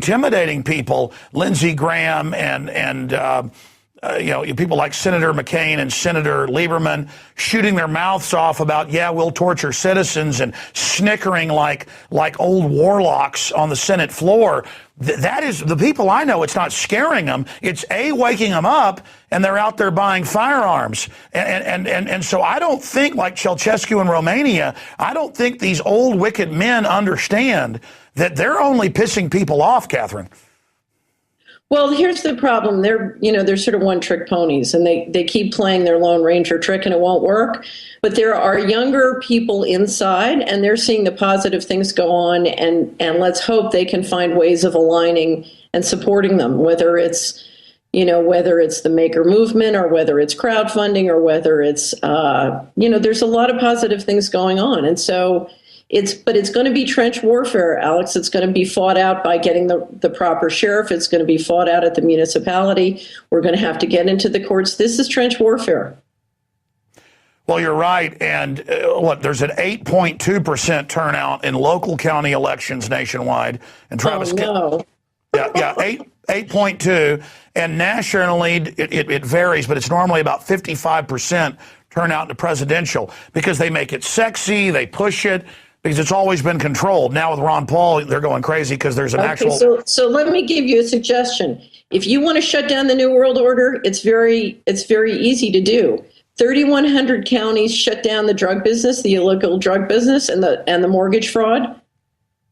intimidating people, Lindsey Graham and people like Senator McCain and Senator Lieberman shooting their mouths off about, yeah, we'll torture citizens and snickering like old warlocks on the Senate floor. That is the people I know. It's not scaring them. It's waking them up, and they're out there buying firearms. And so I don't think, like Ceausescu in Romania, I don't think these old wicked men understand that they're only pissing people off, Catherine. Well, here's the problem. They're sort of one-trick ponies, and they keep playing their Lone Ranger trick, and it won't work. But there are younger people inside, and they're seeing the positive things go on, and let's hope they can find ways of aligning and supporting them, whether it's the maker movement or whether it's crowdfunding or whether it's, there's a lot of positive things going on. And so it's going to be trench warfare, Alex. It's going to be fought out by getting the proper sheriff. It's going to be fought out at the municipality. We're going to have to get into the courts. This is trench warfare. Well, you're right. And there's an 8.2% turnout in local county elections nationwide. And Travis, no. Yeah, 8.2. And nationally, it varies, but it's normally about 55% turnout in the presidential because they make it sexy, they push it, because it's always been controlled. Now with Ron Paul, they're going crazy because there's an actual... So let me give you a suggestion. If you want to shut down the New World Order, it's very easy to do. 3,100 counties shut down the drug business, the illegal drug business, and the mortgage fraud.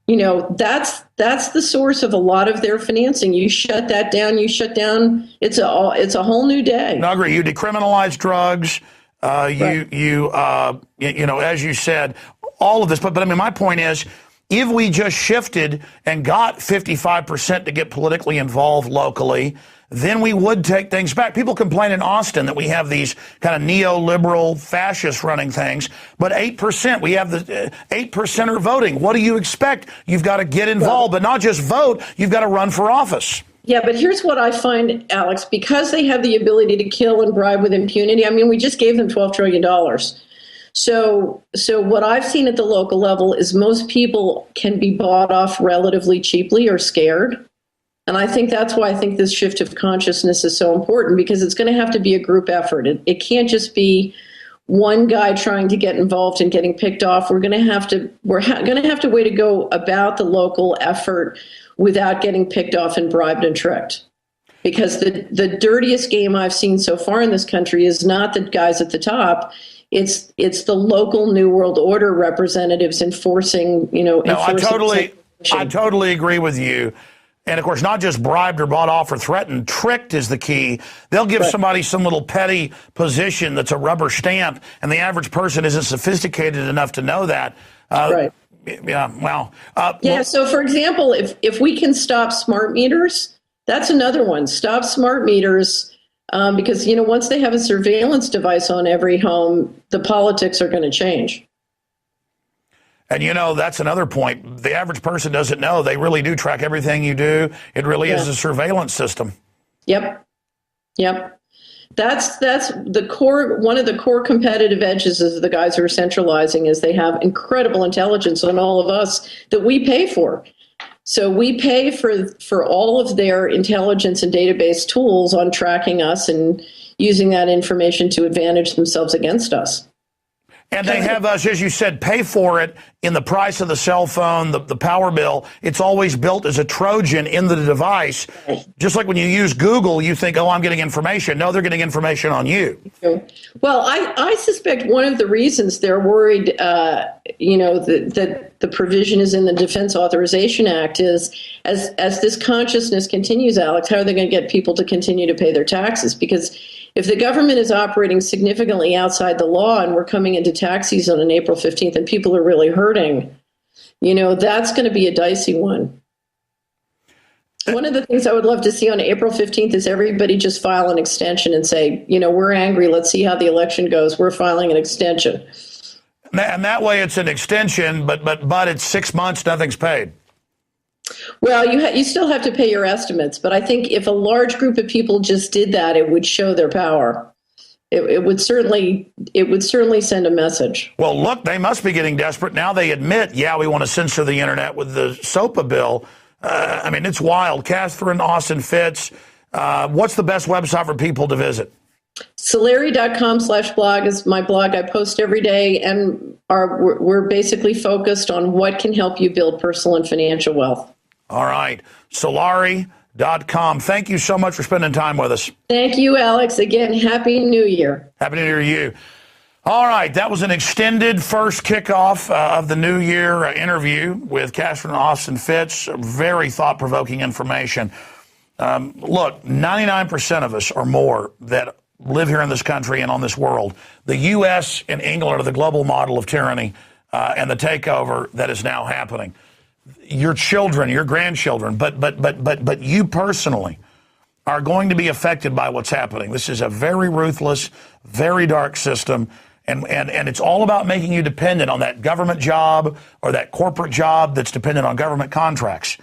That's the source of a lot of their financing. You shut that down. It's a whole new day. No, I agree. You decriminalize drugs. Right. As you said, all of this. But I mean, my point is, if we just shifted and got 55% to get politically involved locally, then we would take things back. People complain in Austin that we have these kind of neoliberal fascists running things, but 8%, we have the 8% are voting. What do you expect? You've got to get involved, but not just vote. You've got to run for office. Yeah, but here's what I find, Alex, because they have the ability to kill and bribe with impunity. I mean, we just gave them $12 trillion. So what I've seen at the local level is most people can be bought off relatively cheaply or scared. And I think that's why I think this shift of consciousness is so important, because it's going to have to be a group effort. It can't just be one guy trying to get involved and getting picked off. We're going to have to way to go about the local effort without getting picked off and bribed and tricked. Because the dirtiest game I've seen so far in this country is not the guys at the top. It's the local New World Order representatives enforcing, I totally agree with you. And of course, not just bribed or bought off or threatened, tricked is the key. They'll give somebody some little petty position that's a rubber stamp, and the average person isn't sophisticated enough to know that. Right. Yeah, wow. So for example, if we can stop smart meters, that's another one. Stop smart meters, because, once they have a surveillance device on every home, the politics are going to change. And, that's another point. The average person doesn't know. They really do track everything you do. It really is a surveillance system. Yep. That's the core. One of the core competitive edges of the guys who are centralizing is they have incredible intelligence on all of us that we pay for. So we pay for all of their intelligence and database tools on tracking us and using that information to advantage themselves against us. And they have us, as you said, pay for it in the price of the cell phone, the power bill. It's always built as a Trojan in the device. Just like when you use Google, you think, I'm getting information. No, they're getting information on you. Well, I suspect one of the reasons they're worried, that the provision is in the Defense Authorization Act is as this consciousness continues, Alex, how are they going to get people to continue to pay their taxes? Because if the government is operating significantly outside the law and we're coming into tax season on April 15th and people are really hurting, that's going to be a dicey one. One of the things I would love to see on April 15th is everybody just file an extension and say, we're angry. Let's see how the election goes. We're filing an extension. And that way it's an extension, but it's 6 months, nothing's paid. Well, you still have to pay your estimates, but I think if a large group of people just did that, it would show their power. It would certainly send a message. Well, look, they must be getting desperate now. They admit, we want to censor the internet with the SOPA bill. I mean, it's wild. Catherine Austin Fitts. What's the best website for people to visit? Solari.com/blog is my blog. I post every day, and we're basically focused on what can help you build personal and financial wealth. All right. Solari.com. Thank you so much for spending time with us. Thank you, Alex. Again, Happy New Year. Happy New Year to you. All right. That was an extended first kickoff of the New Year interview with Catherine Austin Fitts. Very thought-provoking information. Look, 99% of us or more that live here in this country and on this world, the U.S. and England are the global model of tyranny and the takeover that is now happening. Your children, your grandchildren, but you personally are going to be affected by what's happening. This is a very ruthless, very dark system, and it's all about making you dependent on that government job or that corporate job that's dependent on government contracts.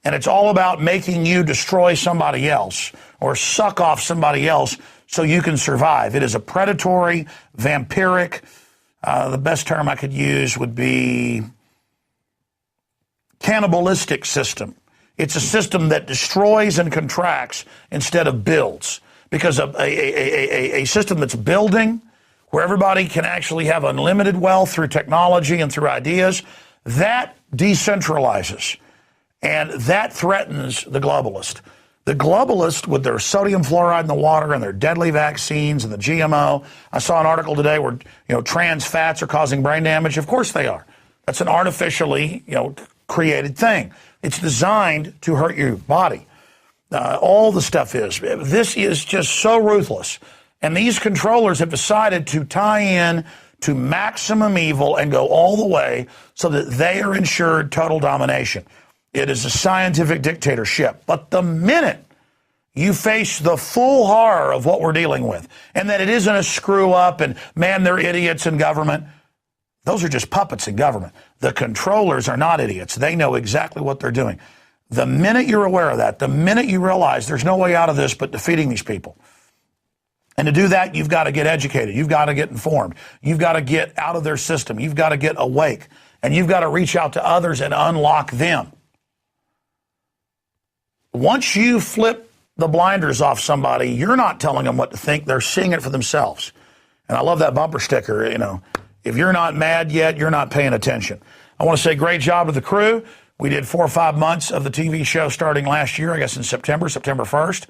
And it's all about making you destroy somebody else or suck off somebody else so you can survive. It is a predatory, vampiric, the best term I could use would be cannibalistic system. It's a system that destroys and contracts instead of builds. Because a system that's building, where everybody can actually have unlimited wealth through technology and through ideas, that decentralizes. And that threatens the globalist. The globalists, with their sodium fluoride in the water and their deadly vaccines and the GMO. I saw an article today where, trans fats are causing brain damage. Of course they are. That's an artificially, created thing. It's designed to hurt your body. All the stuff is. This is just so ruthless. And these controllers have decided to tie in to maximum evil and go all the way so that they are ensured total domination. It is a scientific dictatorship. But the minute you face the full horror of what we're dealing with, and that it isn't a screw up and, man, they're idiots in government, those are just puppets in government. The controllers are not idiots. They know exactly what they're doing. The minute you're aware of that, the minute you realize there's no way out of this but defeating these people, and to do that, you've got to get educated. You've got to get informed. You've got to get out of their system. You've got to get awake. And you've got to reach out to others and unlock them. Once you flip the blinders off somebody, you're not telling them what to think. They're seeing it for themselves. And I love that bumper sticker, If you're not mad yet, you're not paying attention. I want to say great job to the crew. We did 4 or 5 months of the TV show starting last year, I guess in September 1st.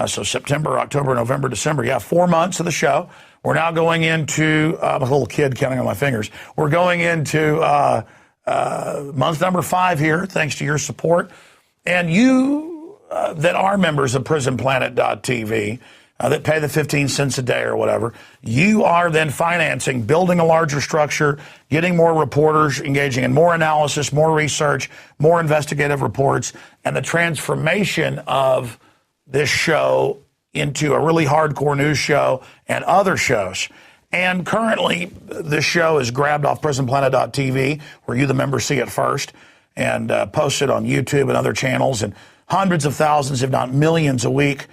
So September, October, November, December. Yeah, 4 months of the show. We're now going into, I'm a little kid counting on my fingers. We're going into month number 5 here, thanks to your support. And you that are members of PrisonPlanet.tv, that pay the 15 cents a day or whatever, you are then financing, building a larger structure, getting more reporters, engaging in more analysis, more research, more investigative reports, and the transformation of this show into a really hardcore news show and other shows. And currently, this show is grabbed off PrisonPlanet.tv, where you, the members, see it first, and posted on YouTube and other channels, and hundreds of thousands, if not millions a week,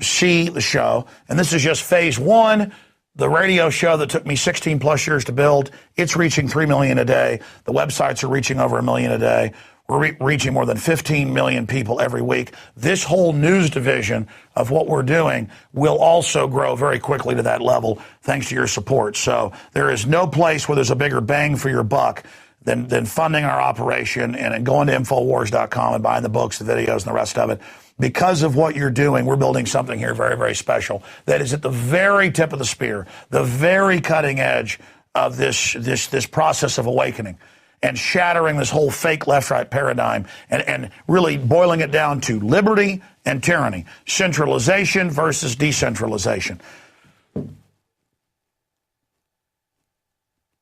see the show. And this is just phase 1. The radio show that took me 16 plus years to build, it's reaching 3 million a day. The websites are reaching over 1 million a day. We're reaching more than 15 million people every week. This whole news division of what we're doing will also grow very quickly to that level, thanks to your support. So there is no place where there's a bigger bang for your buck than funding our operation and going to Infowars.com and buying the books, the videos, and the rest of it. Because of what you're doing, we're building something here very, very special that is at the very tip of the spear, the very cutting edge of this process of awakening and shattering this whole fake left-right paradigm and really boiling it down to liberty and tyranny, centralization versus decentralization.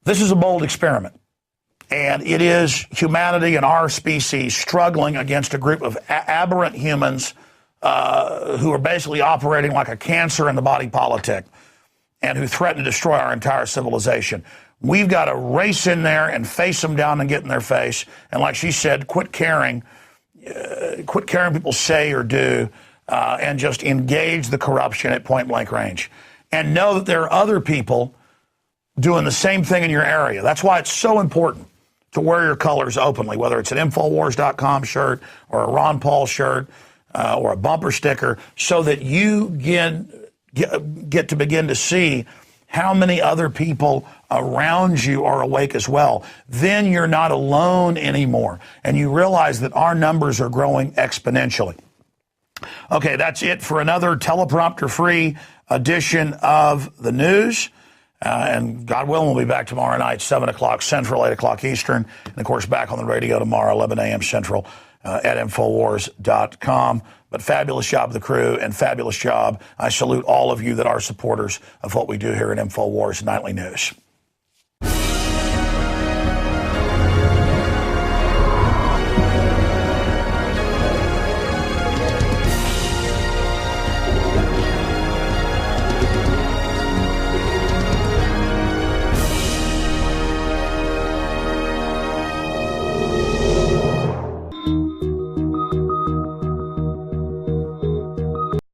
This is a bold experiment. And it is humanity and our species struggling against a group of aberrant humans who are basically operating like a cancer in the body politic and who threaten to destroy our entire civilization. We've got to race in there and face them down and get in their face. And like she said, quit caring people say or do, and just engage the corruption at point blank range. And know that there are other people doing the same thing in your area. That's why it's so important to wear your colors openly, whether it's an Infowars.com shirt or a Ron Paul shirt or a bumper sticker, so that you get to begin to see how many other people around you are awake as well. Then you're not alone anymore, and you realize that our numbers are growing exponentially. Okay, that's it for another teleprompter-free edition of the news. And God willing, we'll be back tomorrow night, 7 o'clock Central, 8 o'clock Eastern. And, of course, back on the radio tomorrow, 11 a.m. Central at Infowars.com. But fabulous job of the crew and fabulous job. I salute all of you that are supporters of what we do here at Infowars Nightly News.